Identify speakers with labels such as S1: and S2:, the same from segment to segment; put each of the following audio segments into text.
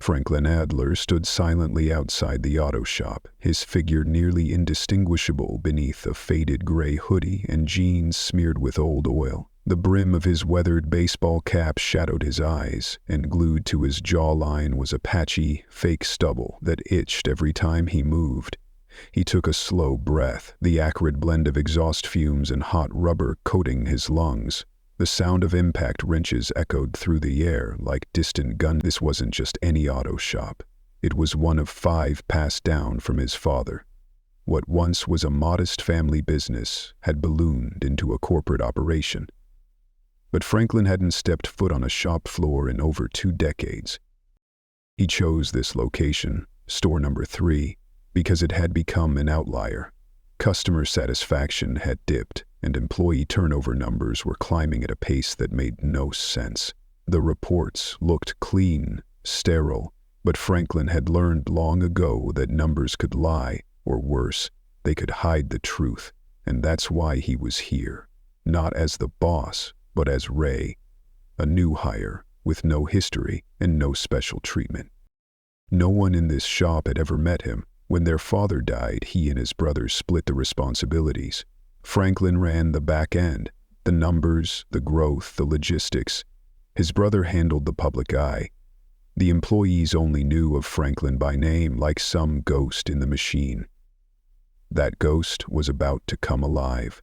S1: Franklin Adler stood silently outside the auto shop, his figure nearly indistinguishable beneath a faded gray hoodie and jeans smeared with old oil. The brim of his weathered baseball cap shadowed his eyes, and glued to his jawline was a patchy, fake stubble that itched every time he moved. He took a slow breath, the acrid blend of exhaust fumes and hot rubber coating his lungs. The sound of impact wrenches echoed through the air like distant guns. This wasn't just any auto shop. It was one of 5 passed down from his father. What once was a modest family business had ballooned into a corporate operation. But Franklin hadn't stepped foot on a shop floor in over 2 decades. He chose this location, store number 3, because it had become an outlier. Customer satisfaction had dipped, and employee turnover numbers were climbing at a pace that made no sense. The reports looked clean, sterile, but Franklin had learned long ago that numbers could lie, or worse, they could hide the truth, and that's why he was here. Not as the boss, but as Ray, a new hire with no history and no special treatment. No one in this shop had ever met him. When their father died, he and his brothers split the responsibilities. Franklin ran the back end, the numbers, the growth, the logistics. His brother handled the public eye. The employees only knew of Franklin by name, like some ghost in the machine. That ghost was about to come alive.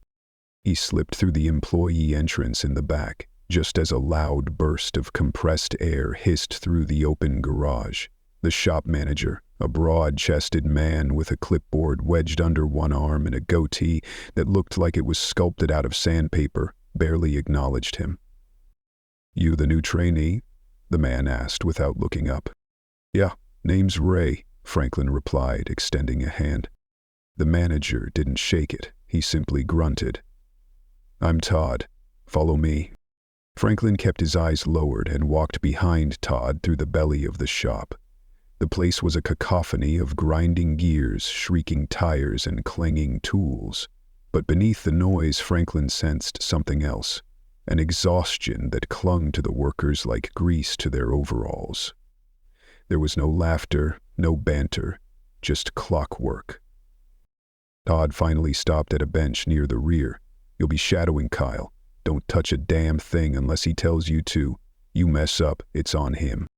S1: He slipped through the employee entrance in the back, just as a loud burst of compressed air hissed through the open garage. The shop manager, a broad-chested man with a clipboard wedged under one arm and a goatee that looked like it was sculpted out of sandpaper, barely acknowledged him. "You the new trainee?" the man asked without looking up. "Yeah, name's Ray," Franklin replied, extending a hand. The manager didn't shake it. He simply grunted. "I'm Todd. Follow me." Franklin kept his eyes lowered and walked behind Todd through the belly of the shop. The place was a cacophony of grinding gears, shrieking tires, and clanging tools. But beneath the noise, Franklin sensed something else, an exhaustion that clung to the workers like grease to their overalls. There was no laughter, no banter, just clockwork. Todd finally stopped at a bench near the rear. "You'll be shadowing Kyle. Don't touch a damn thing unless he tells you to. You mess up, it's on him."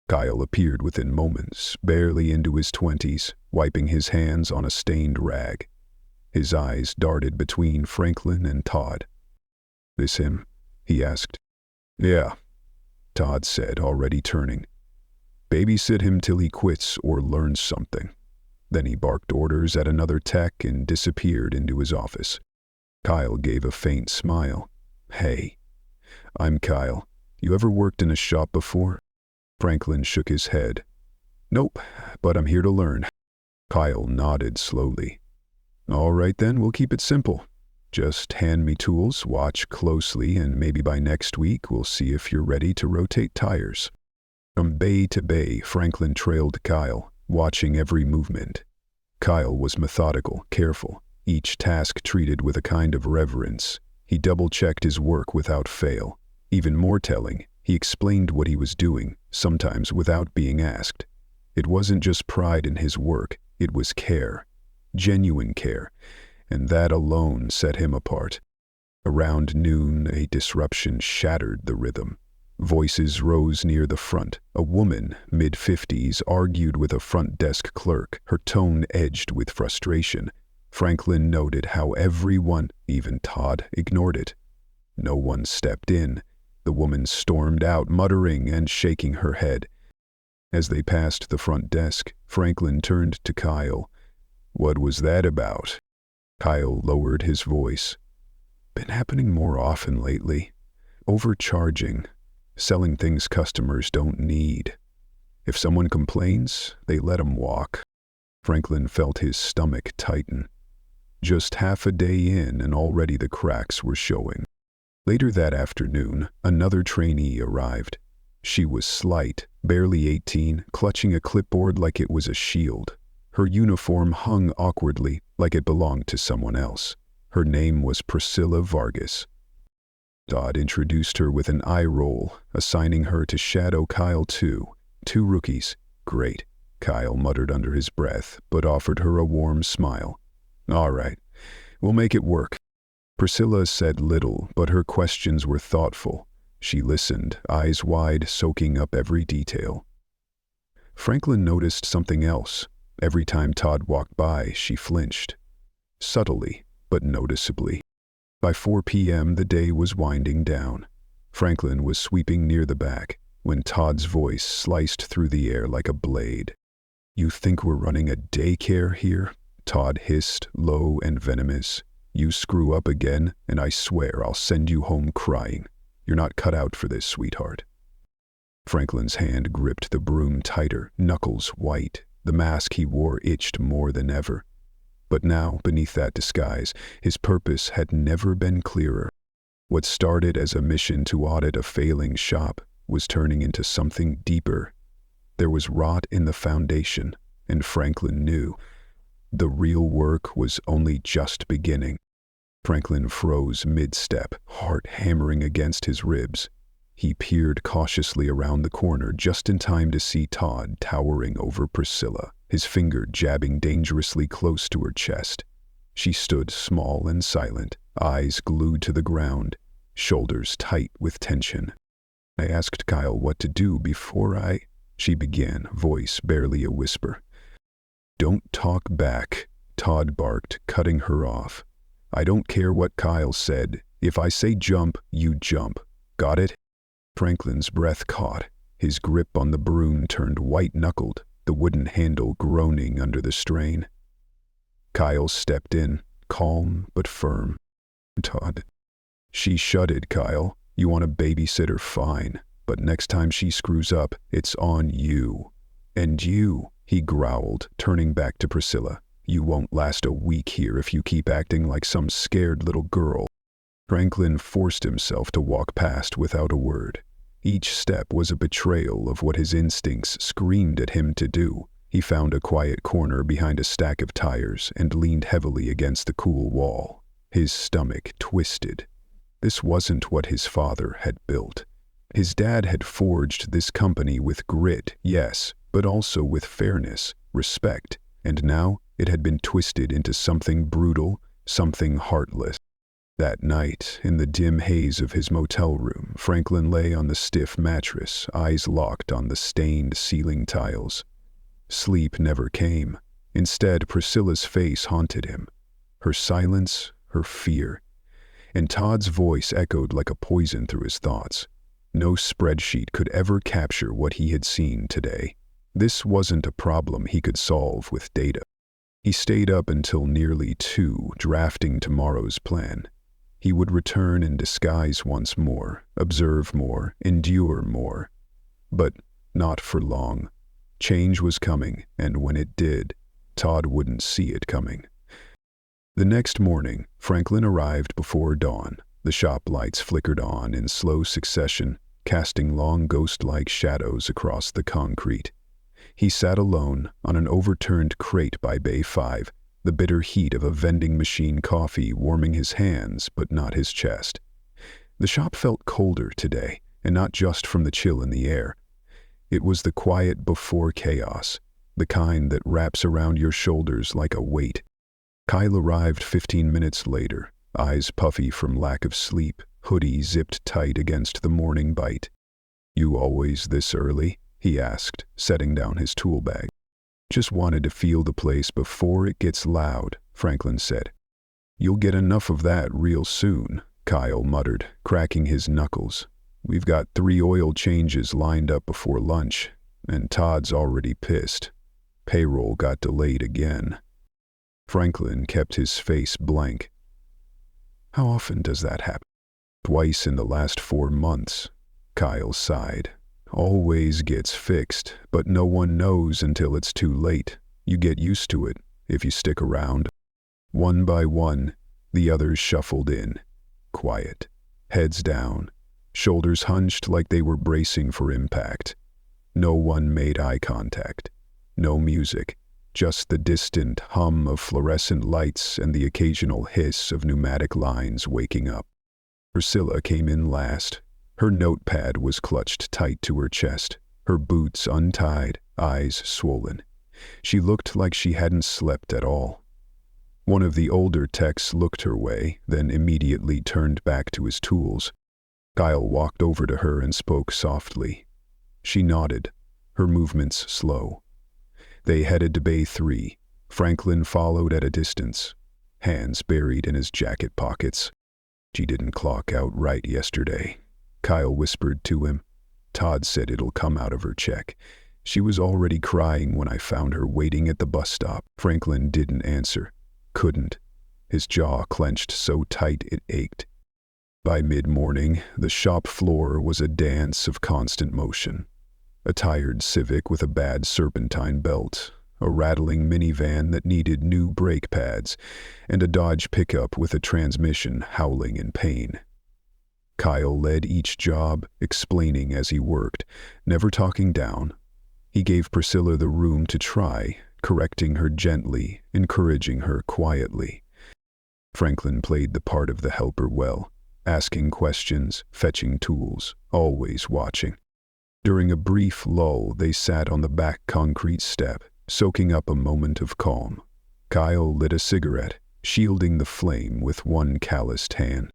S1: Kyle appeared within moments, barely into his 20s, wiping his hands on a stained rag. His eyes darted between Franklin and Todd. "This him?" he asked. "Yeah," Todd said, already turning. "Babysit him till he quits or learns something." Then he barked orders at another tech and disappeared into his office. Kyle gave a faint smile. "Hey, I'm Kyle. You ever worked in a shop before?" Franklin shook his head. "Nope, but I'm here to learn." Kyle nodded slowly. "All right then, we'll keep it simple. Just hand me tools, watch closely, and maybe by next week we'll see if you're ready to rotate tires." From bay to bay, Franklin trailed Kyle, watching every movement. Kyle was methodical, careful, each task treated with a kind of reverence. He double-checked his work without fail. Even more telling, he explained what he was doing, sometimes without being asked. It wasn't just pride in his work, it was care. Genuine care, and that alone set him apart. Around noon, a disruption shattered the rhythm. Voices rose near the front. A woman, mid-50s, argued with a front desk clerk, her tone edged with frustration. Franklin noted how everyone, even Todd, ignored it. No one stepped in. The woman stormed out, muttering and shaking her head. As they passed the front desk, Franklin turned to Kyle. "What was that about?" Kyle lowered his voice. "Been happening more often lately. Overcharging. Selling things customers don't need. If someone complains, they let 'em walk." Franklin felt his stomach tighten. Just half a day in and already the cracks were showing. Later that afternoon, another trainee arrived. She was slight, barely 18, clutching a clipboard like it was a shield. Her uniform hung awkwardly, like it belonged to someone else. Her name was Priscilla Vargas. Todd introduced her with an eye roll, assigning her to shadow Kyle too. 2 rookies, Great, Kyle muttered under his breath, but offered her a warm smile. All right, we'll make it work. Priscilla said little, but her questions were thoughtful. She listened, eyes wide, soaking up every detail. Franklin noticed something else. Every time Todd walked by, she flinched. Subtly, but noticeably. By 4 p.m., the day was winding down. Franklin was sweeping near the back when Todd's voice sliced through the air like a blade. You think we're running a daycare here? Todd hissed, low and venomous. You screw up again, and I swear I'll send you home crying. You're not cut out for this, sweetheart. Franklin's hand gripped the broom tighter, knuckles white. The mask he wore itched more than ever. But now, beneath that disguise, his purpose had never been clearer. What started as a mission to audit a failing shop was turning into something deeper. There was rot in the foundation, and Franklin knew the real work was only just beginning. Franklin froze mid-step, heart hammering against his ribs. He peered cautiously around the corner just in time to see Todd towering over Priscilla, his finger jabbing dangerously close to her chest. She stood small and silent, eyes glued to the ground, shoulders tight with tension. I asked Kyle what to do before she began, voice barely a whisper. Don't talk back, Todd barked, cutting her off. I don't care what Kyle said. If I say jump, you jump. Got it? Franklin's breath caught. His grip on the broom turned white-knuckled, the wooden handle groaning under the strain. Kyle stepped in, calm but firm. Todd. She shuddered, Kyle. You want a babysitter, fine. But next time she screws up, it's on you. And you, he growled, turning back to Priscilla. You won't last a week here if you keep acting like some scared little girl. Franklin forced himself to walk past without a word. Each step was a betrayal of what his instincts screamed at him to do. He found a quiet corner behind a stack of tires and leaned heavily against the cool wall. His stomach twisted. This wasn't what his father had built. His dad had forged this company with grit, yes, but also with fairness, respect, and now it had been twisted into something brutal, something heartless. That night, in the dim haze of his motel room, Franklin lay on the stiff mattress, eyes locked on the stained ceiling tiles. Sleep never came. Instead, Priscilla's face haunted him. Her silence, her fear. And Todd's voice echoed like a poison through his thoughts. No spreadsheet could ever capture what he had seen today. This wasn't a problem he could solve with data. He stayed up until nearly 2, drafting tomorrow's plan. He would return in disguise once more, observe more, endure more. But not for long. Change was coming, and when it did, Todd wouldn't see it coming. The next morning, Franklin arrived before dawn. The shop lights flickered on in slow succession, casting long ghost-like shadows across the concrete. He sat alone on an overturned crate by Bay 5, the bitter heat of a vending machine coffee warming his hands but not his chest. The shop felt colder today, and not just from the chill in the air. It was the quiet before chaos, the kind that wraps around your shoulders like a weight. Kyle arrived 15 minutes later, eyes puffy from lack of sleep, hoodie zipped tight against the morning bite. You always this early? He asked, setting down his tool bag. Just wanted to feel the place before it gets loud, Franklin said. You'll get enough of that real soon, Kyle muttered, cracking his knuckles. We've got 3 oil changes lined up before lunch, and Todd's already pissed. Payroll got delayed again. Franklin kept his face blank. How often does that happen? Twice in the last 4 months, Kyle sighed. Always gets fixed, but no one knows until it's too late. You get used to it if you stick around. One by one, the others shuffled in. Quiet, heads down, shoulders hunched like they were bracing for impact. No one made eye contact. No music, just the distant hum of fluorescent lights and the occasional hiss of pneumatic lines waking up. Priscilla came in last. Her notepad was clutched tight to her chest, her boots untied, eyes swollen. She looked like she hadn't slept at all. One of the older techs looked her way, then immediately turned back to his tools. Kyle walked over to her and spoke softly. She nodded, her movements slow. They headed to Bay 3. Franklin followed at a distance, hands buried in his jacket pockets. "She didn't clock out right yesterday," Kyle whispered to him. "Todd said it'll come out of her check. She was already crying when I found her waiting at the bus stop." Franklin didn't answer. Couldn't. His jaw clenched so tight it ached. By mid-morning, the shop floor was a dance of constant motion. A tired Civic with a bad serpentine belt, a rattling minivan that needed new brake pads, and a Dodge pickup with a transmission howling in pain. Kyle led each job, explaining as he worked, never talking down. He gave Priscilla the room to try, correcting her gently, encouraging her quietly. Franklin played the part of the helper well, asking questions, fetching tools, always watching. During a brief lull, they sat on the back concrete step, soaking up a moment of calm. Kyle lit a cigarette, shielding the flame with one calloused hand.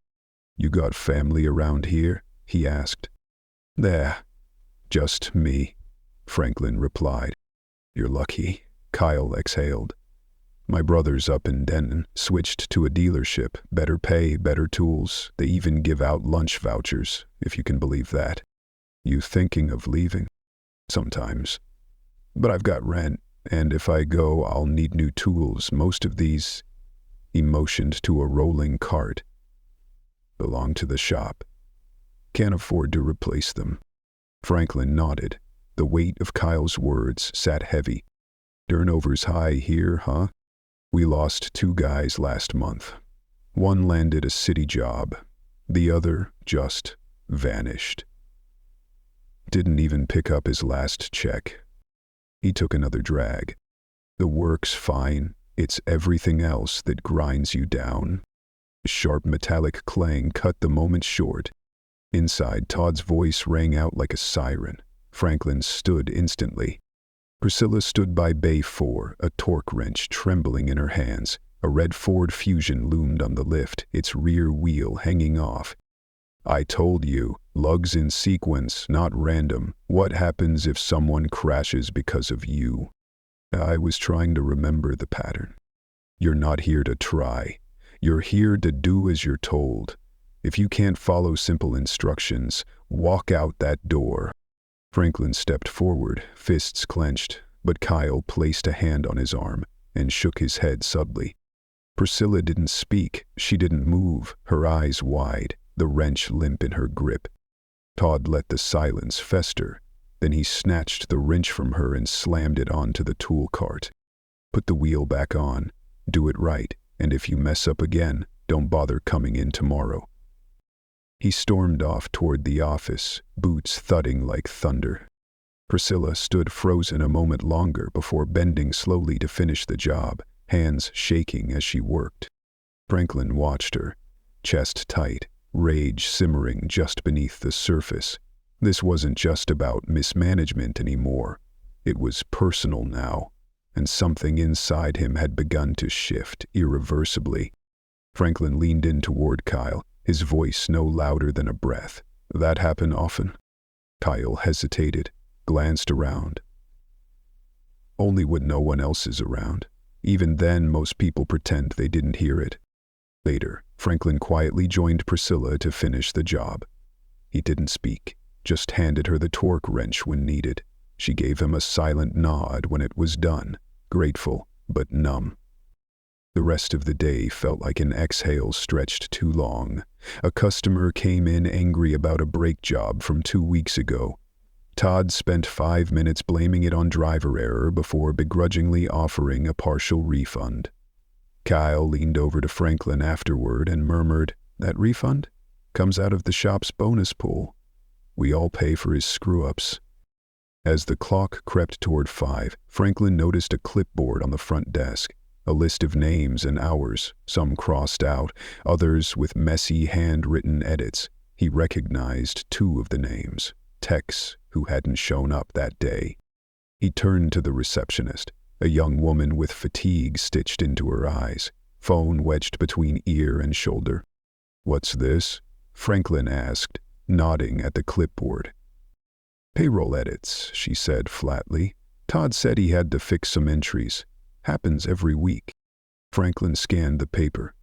S1: "You got family around here?" he asked. "There, just me," Franklin replied. "You're lucky," Kyle exhaled. "My brother's up in Denton, switched to a dealership, better pay, better tools. They even give out lunch vouchers, if you can believe that." "You thinking of leaving?" "Sometimes. But I've got rent, and if I go, I'll need new tools. Most of these," he motioned to a rolling cart, "belong to the shop. Can't afford to replace them." Franklin nodded. The weight of Kyle's words sat heavy. "Turnover's high here, huh? We lost 2 guys last month. One landed a city job. The other just vanished. Didn't even pick up his last check." He took another drag. "The work's fine. It's everything else that grinds you down." A sharp metallic clang cut the moment short. Inside, Todd's voice rang out like a siren. Franklin stood instantly. Priscilla stood by Bay 4, a torque wrench trembling in her hands. A red Ford Fusion loomed on the lift, its rear wheel hanging off. "I told you, lugs in sequence, not random. What happens if someone crashes because of you?" "I was trying to remember the pattern." "You're not here to try. You're here to do as you're told. If you can't follow simple instructions, walk out that door." Franklin stepped forward, fists clenched, but Kyle placed a hand on his arm and shook his head subtly. Priscilla didn't speak. She didn't move, her eyes wide, the wrench limp in her grip. Todd let the silence fester. Then he snatched the wrench from her and slammed it onto the tool cart. "Put the wheel back on. Do it right, and if you mess up again, don't bother coming in tomorrow." He stormed off toward the office, boots thudding like thunder. Priscilla stood frozen a moment longer before bending slowly to finish the job, hands shaking as she worked. Franklin watched her, chest tight, rage simmering just beneath the surface. This wasn't just about mismanagement anymore. It was personal now, and something inside him had begun to shift irreversibly. Franklin leaned in toward Kyle, his voice no louder than a breath. "That happen often?" Kyle hesitated, glanced around. "Only when no one else is around. Even then, most people pretend they didn't hear it." Later, Franklin quietly joined Priscilla to finish the job. He didn't speak, just handed her the torque wrench when needed. She gave him a silent nod when it was done, grateful but numb. The rest of the day felt like an exhale stretched too long. A customer came in angry about a brake job from 2 weeks ago. Todd spent 5 minutes blaming it on driver error before begrudgingly offering a partial refund. Kyle leaned over to Franklin afterward and murmured, "That refund comes out of the shop's bonus pool. We all pay for his screw-ups." As the clock crept toward 5, Franklin noticed a clipboard on the front desk. A list of names and hours, some crossed out, others with messy handwritten edits. He recognized 2 of the names, techs who hadn't shown up that day. He turned to the receptionist, a young woman with fatigue stitched into her eyes, phone wedged between ear and shoulder. "What's this?" Franklin asked, nodding at the clipboard. "Payroll edits," she said flatly. "Todd said he had to fix some entries. Happens every week." Franklin scanned the paper.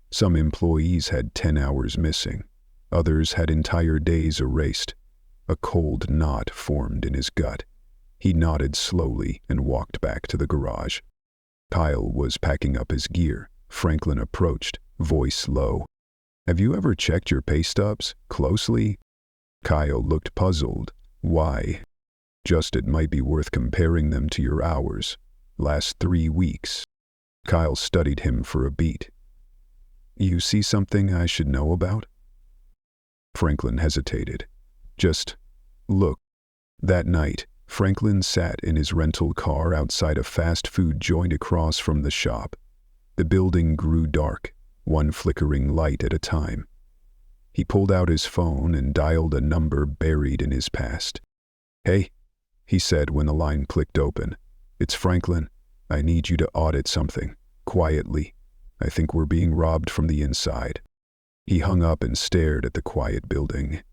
S1: Some employees had 10 hours missing. Others had entire days erased. A cold knot formed in his gut. He nodded slowly and walked back to the garage. Kyle was packing up his gear. Franklin approached, voice low. "Have you ever checked your pay stubs closely?" Kyle looked puzzled. "Why?" "Just it might be worth comparing them to your hours. Last 3 weeks." Kyle studied him for a beat. "You see something I should know about?" Franklin hesitated. "Just look." That night, Franklin sat in his rental car outside a fast food joint across from the shop. The building grew dark, one flickering light at a time. He pulled out his phone and dialed a number buried in his past. "Hey," he said when the line clicked open. "It's Franklin. I need you to audit something, quietly. I think we're being robbed from the inside." He hung up and stared at the quiet building.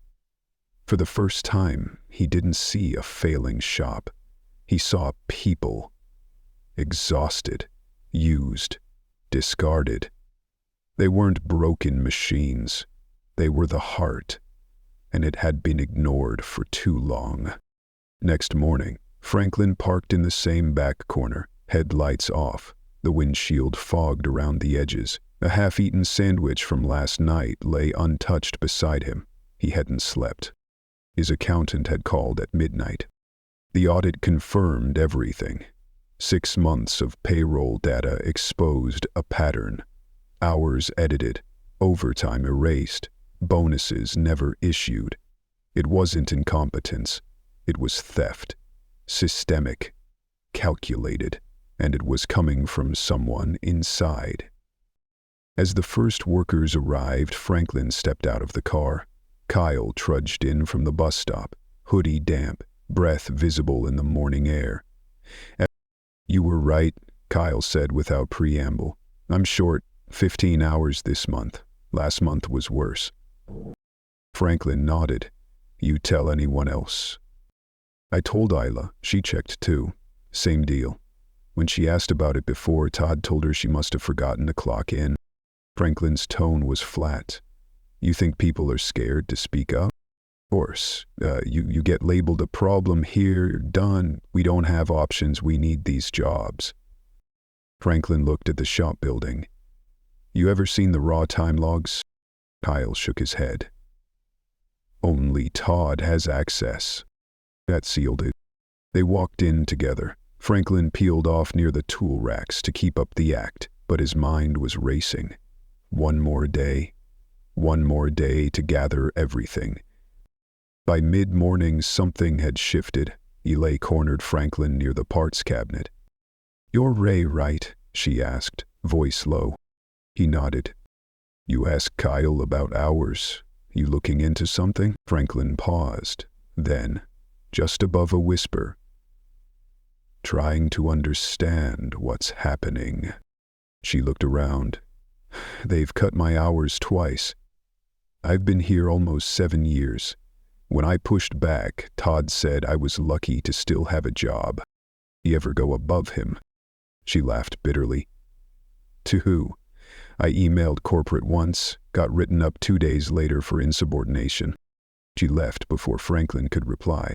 S1: For the first time, he didn't see a failing shop. He saw people. Exhausted, used, discarded. They weren't broken machines. They were the heart, and it had been ignored for too long. Next morning, Franklin parked in the same back corner, headlights off, the windshield fogged around the edges. A half-eaten sandwich from last night lay untouched beside him. He hadn't slept. His accountant had called at midnight. The audit confirmed everything. 6 months of payroll data exposed a pattern. Hours edited, overtime erased, bonuses never issued. It wasn't incompetence. It was theft. Systemic. Calculated. And it was coming from someone inside. As the first workers arrived, Franklin stepped out of the car. Kyle trudged in from the bus stop, hoodie damp, breath visible in the morning air. "You were right," Kyle said without preamble. "I'm short 15 hours this month. Last month was worse." Franklin nodded. "You tell anyone else?" "I told Isla. She checked too. Same deal. When she asked about it before, Todd told her she must have forgotten to clock in." Franklin's tone was flat. "You think people are scared to speak up?" "Of course. You get labeled a problem here, you're done. We don't have options, we need these jobs." Franklin looked at the shop building. "You ever seen the raw time logs?" Kyle shook his head. "Only Todd has access." That sealed it. They walked in together. Franklin peeled off near the tool racks to keep up the act, but his mind was racing. One more day to gather everything. By mid-morning, something had shifted. Elaine cornered Franklin near the parts cabinet. "You're Ray, right?" she asked, voice low. He nodded. "You asked Kyle about hours. You looking into something?" Franklin paused. Then, just above a whisper, "Trying to understand what's happening." She looked around. "They've cut my hours twice. I've been here almost 7 years. When I pushed back, Todd said I was lucky to still have a job. You ever go above him?" She laughed bitterly. "To who? I emailed corporate once, got written up 2 days later for insubordination." She left before Franklin could reply.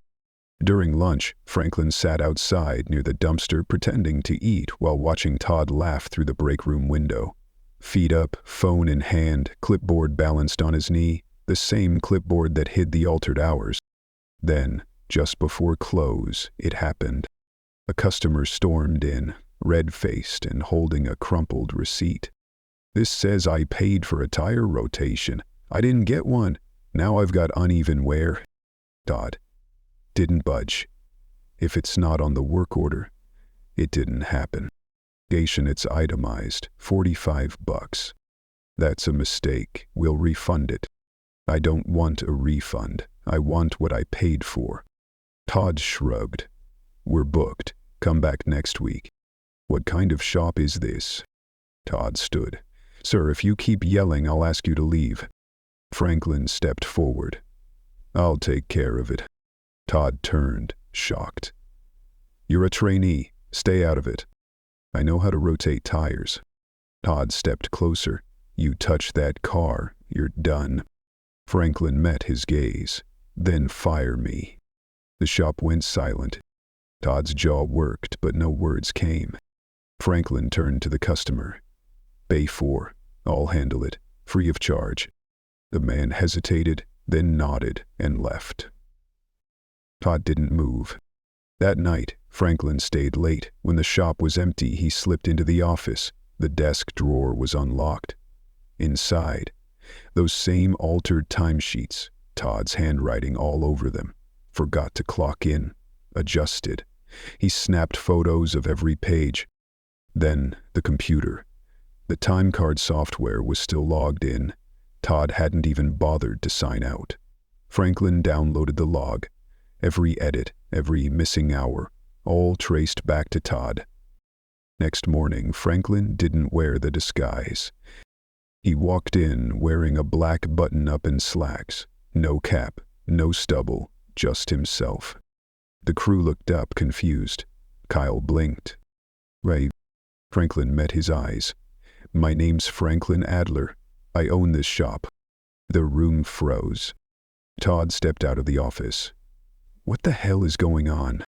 S1: During lunch, Franklin sat outside near the dumpster pretending to eat while watching Todd laugh through the break room window. Feet up, phone in hand, clipboard balanced on his knee, the same clipboard that hid the altered hours. Then, just before close, it happened. A customer stormed in, red-faced and holding a crumpled receipt. "This says I paid for a tire rotation. I didn't get one. Now I've got uneven wear." Todd didn't budge. If it's not on the work order, it didn't happen. It's itemized, $45. "That's a mistake. We'll refund it." "I don't want a refund. I want what I paid for." Todd shrugged. We're booked. Come back next week. What kind of shop is this? Todd stood. Sir, if you keep yelling, I'll ask you to leave. Franklin stepped forward. I'll take care of it. Todd turned, shocked. You're a trainee. Stay out of it. I know how to rotate tires. Todd stepped closer. You touch that car, you're done. Franklin met his gaze. Then fire me. The shop went silent. Todd's jaw worked, but no words came. Franklin turned to the customer. Bay 4. I'll handle it, free of charge. The man hesitated, then nodded and left. Todd didn't move. That night, Franklin stayed late. When the shop was empty, he slipped into the office. The desk drawer was unlocked. Inside, those same altered timesheets, Todd's handwriting all over them. Forgot to clock in. Adjusted. He snapped photos of every page. Then, the computer. The time card software was still logged in. Todd hadn't even bothered to sign out. Franklin downloaded the log. Every edit, every missing hour, all traced back to Todd. Next morning, Franklin didn't wear the disguise. He walked in wearing a black button-up and slacks. No cap, no stubble, just himself. The crew looked up, confused. Kyle blinked. Ray. Franklin met his eyes. My name's Franklin Adler. I own this shop. The room froze. Todd stepped out of the office. What the hell is going on?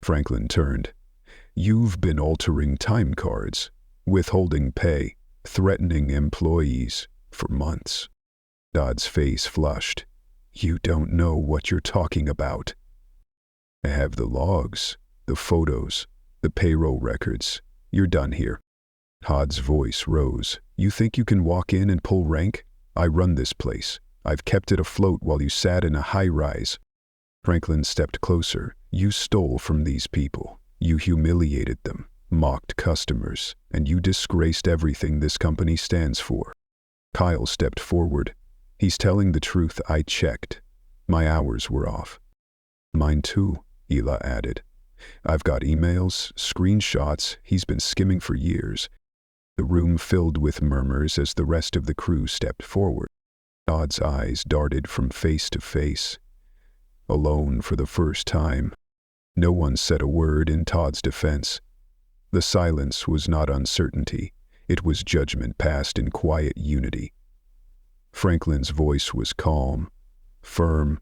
S1: Franklin turned. You've been altering time cards, withholding pay, threatening employees for months. Todd's face flushed. You don't know what you're talking about. I have the logs, the photos, the payroll records. You're done here. Todd's voice rose. You think you can walk in and pull rank? I run this place. I've kept it afloat while you sat in a high-rise. Franklin stepped closer. You stole from these people. You humiliated them, mocked customers, and you disgraced everything this company stands for. Kyle stepped forward. He's telling the truth. I checked. My hours were off. Mine too, Ela added. I've got emails, screenshots. He's been skimming for years. The room filled with murmurs as the rest of the crew stepped forward. Todd's eyes darted from face to face. Alone for the first time. No one said a word in Todd's defense. The silence was not uncertainty. It was judgment passed in quiet unity. Franklin's voice was calm, firm.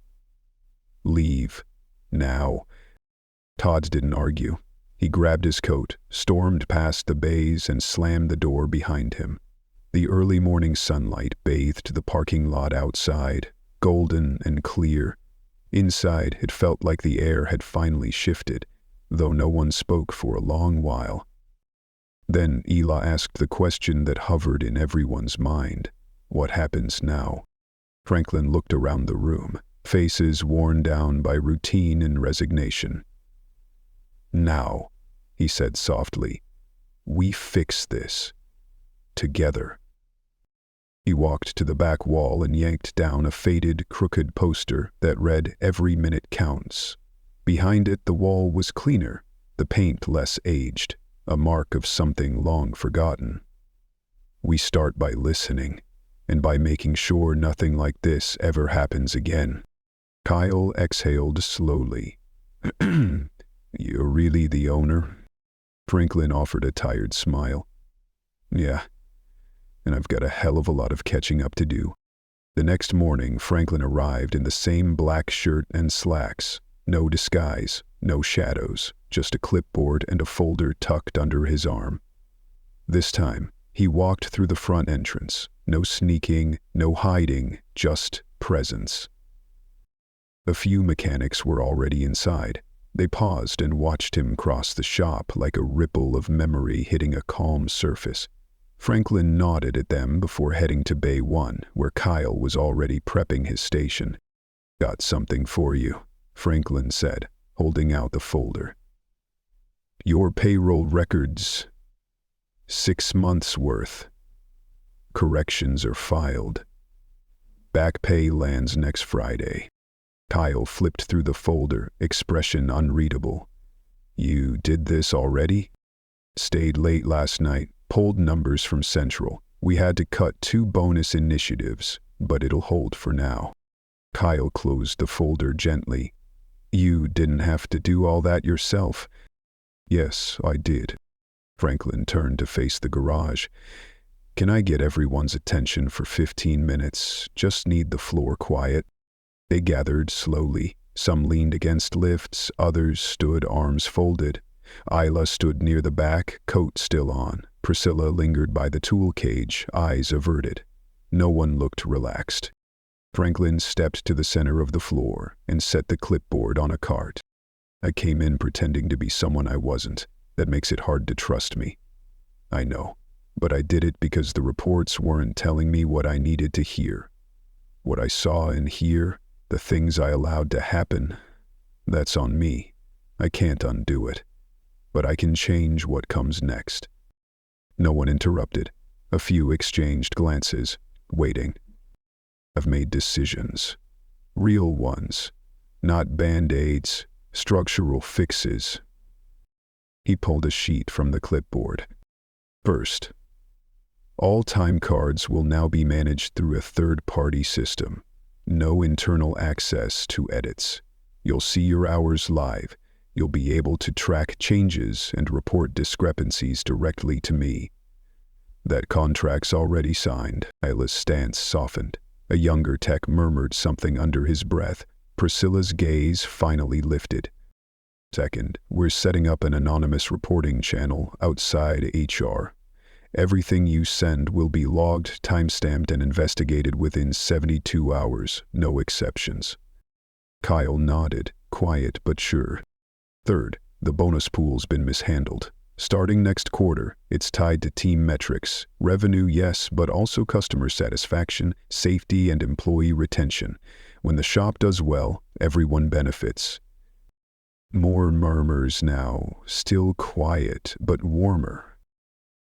S1: Leave. Now. Todd didn't argue. He grabbed his coat, stormed past the bays, and slammed the door behind him. The early morning sunlight bathed the parking lot outside, golden and clear. Inside, it felt like the air had finally shifted, though no one spoke for a long while. Then Ela asked the question that hovered in everyone's mind. What happens now? Franklin looked around the room, faces worn down by routine and resignation. Now, he said softly, we fix this. Together. He walked to the back wall and yanked down a faded, crooked poster that read, Every minute counts. Behind it, the wall was cleaner, the paint less aged, a mark of something long forgotten. We start by listening, and by making sure nothing like this ever happens again. Kyle exhaled slowly. You're really the owner? Franklin offered a tired smile. Yeah. And I've got a hell of a lot of catching up to do. The next morning, Franklin arrived in the same black shirt and slacks. No disguise, no shadows, just a clipboard and a folder tucked under his arm. This time, he walked through the front entrance. No sneaking, no hiding, just presence. A few mechanics were already inside. They paused and watched him cross the shop like a ripple of memory hitting a calm surface. Franklin nodded at them before heading to Bay 1, where Kyle was already prepping his station. Got something for you, Franklin said, holding out the folder. Your payroll records. 6 months' worth. Corrections are filed. Back pay lands next Friday. Kyle flipped through the folder, expression unreadable. You did this already? Stayed late last night, pulled numbers from Central. We had to cut 2 bonus initiatives, but it'll hold for now. Kyle closed the folder gently. You didn't have to do all that yourself. Yes, I did. Franklin turned to face the garage. Can I get everyone's attention for 15 minutes? Just need the floor quiet. They gathered slowly. Some leaned against lifts, others stood arms folded. Isla stood near the back, coat still on. Priscilla lingered by the tool cage, eyes averted. No one looked relaxed. Franklin stepped to the center of the floor and set the clipboard on a cart. I came in pretending to be someone I wasn't. That makes it hard to trust me. I know, but I did it because the reports weren't telling me what I needed to hear. What I saw and hear, the things I allowed to happen, that's on me. I can't undo it. But I can change what comes next. No one interrupted. A few exchanged glances, waiting. I've made decisions. Real ones. Not band-aids, structural fixes. He pulled a sheet from the clipboard. First, all time cards will now be managed through a third-party system. No internal access to edits. You'll see your hours live. You'll be able to track changes and report discrepancies directly to me. That contract's already signed. Isla's stance softened. A younger tech murmured something under his breath. Priscilla's gaze finally lifted. Second, we're setting up an anonymous reporting channel outside HR. Everything you send will be logged, timestamped, and investigated within 72 hours, no exceptions. Kyle nodded, quiet but sure. Third, the bonus pool's been mishandled. Starting next quarter, it's tied to team metrics. Revenue, yes, but also customer satisfaction, safety, and employee retention. When the shop does well, everyone benefits. More murmurs now, still quiet, but warmer.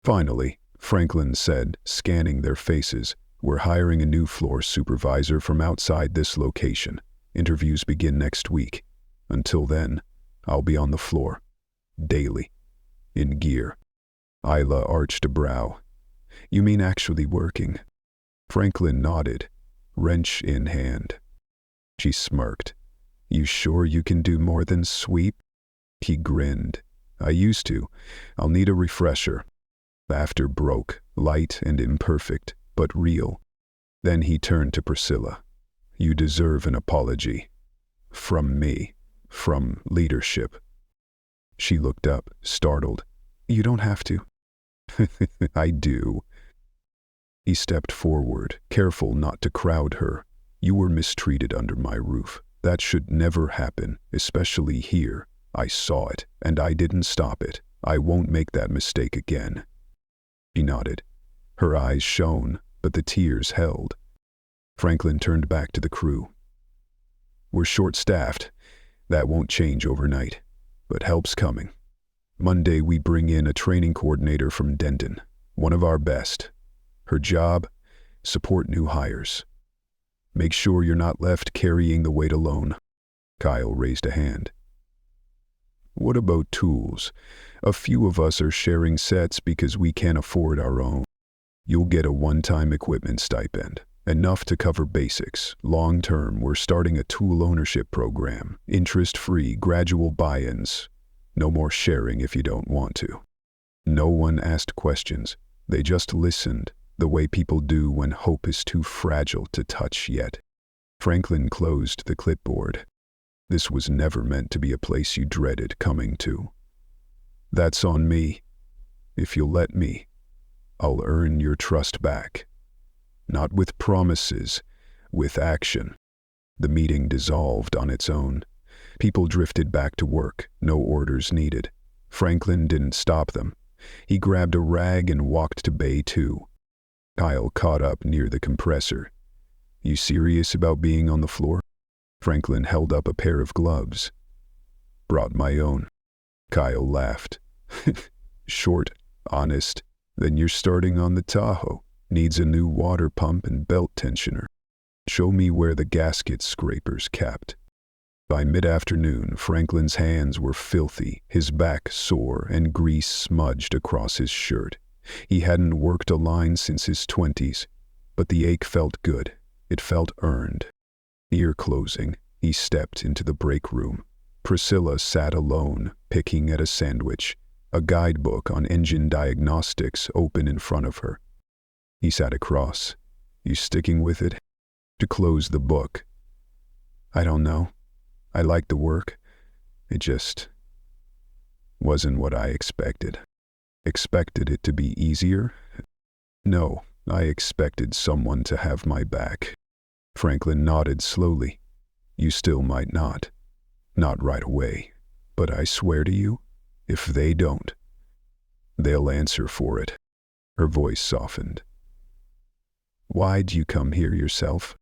S1: Finally, Franklin said, scanning their faces, we're hiring a new floor supervisor from outside this location. Interviews begin next week. Until then, I'll be on the floor. Daily. In gear. Isla arched a brow. You mean actually working? Franklin nodded, wrench in hand. She smirked. You sure you can do more than sweep? He grinned. I used to. I'll need a refresher. Laughter broke, light and imperfect, but real. Then he turned to Priscilla. You deserve an apology. From me. From leadership. She looked up, startled. You don't have to. I do. He stepped forward, careful not to crowd her. You were mistreated under my roof. That should never happen, especially here. I saw it, and I didn't stop it. I won't make that mistake again. She nodded. Her eyes shone, but the tears held. Franklin turned back to the crew. We're short-staffed. That won't change overnight, but help's coming. Monday we bring in a training coordinator from Denton, one of our best. Her job, support new hires. Make sure you're not left carrying the weight alone. Kyle raised a hand. What about tools? A few of us are sharing sets because we can't afford our own. You'll get a one-time equipment stipend, enough to cover basics. Long-term, we're starting a tool ownership program, interest-free, gradual buy-ins. No more sharing if you don't want to. No one asked questions. They just listened, the way people do when hope is too fragile to touch yet. Franklin closed the clipboard. This was never meant to be a place you dreaded coming to. That's on me. If you'll let me, I'll earn your trust back. Not with promises, with action. The meeting dissolved on its own. People drifted back to work, no orders needed. Franklin didn't stop them. He grabbed a rag and walked to Bay 2. Kyle caught up near the compressor. You serious about being on the floor? Franklin held up a pair of gloves. Brought my own. Kyle laughed. Short, honest. Then you're starting on the Tahoe. Needs a new water pump and belt tensioner. Show me where the gasket scraper's capped. By mid-afternoon, Franklin's hands were filthy, his back sore, and grease smudged across his shirt. He hadn't worked a line since his 20s, but the ache felt good. It felt earned. Ear closing, he stepped into the break room. Priscilla sat alone, picking at a sandwich, a guidebook on engine diagnostics open in front of her. He sat across. "You sticking with it?" To close the book. "I don't know. I like the work. It just wasn't what I expected." Expected it to be easier? No, I expected someone to have my back. Franklin nodded slowly. "You still might not. Not right away. But I swear to you, if they don't, they'll answer for it." Her voice softened. "Why'd you come here yourself?"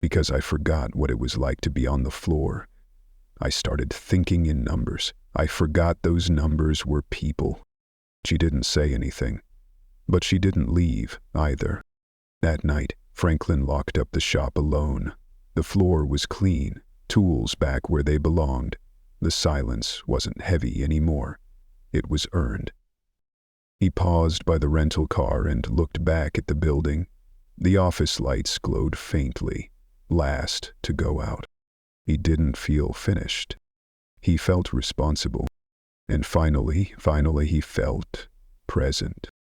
S1: "Because I forgot what it was like to be on the floor. I started thinking in numbers. I forgot those numbers were people." She didn't say anything, but she didn't leave either. That night, Franklin locked up the shop alone. The floor was clean, tools back where they belonged. The silence wasn't heavy anymore. It was earned. He paused by the rental car and looked back at the building. The office lights glowed faintly, last to go out. He didn't feel finished. He felt responsible. And finally he felt present.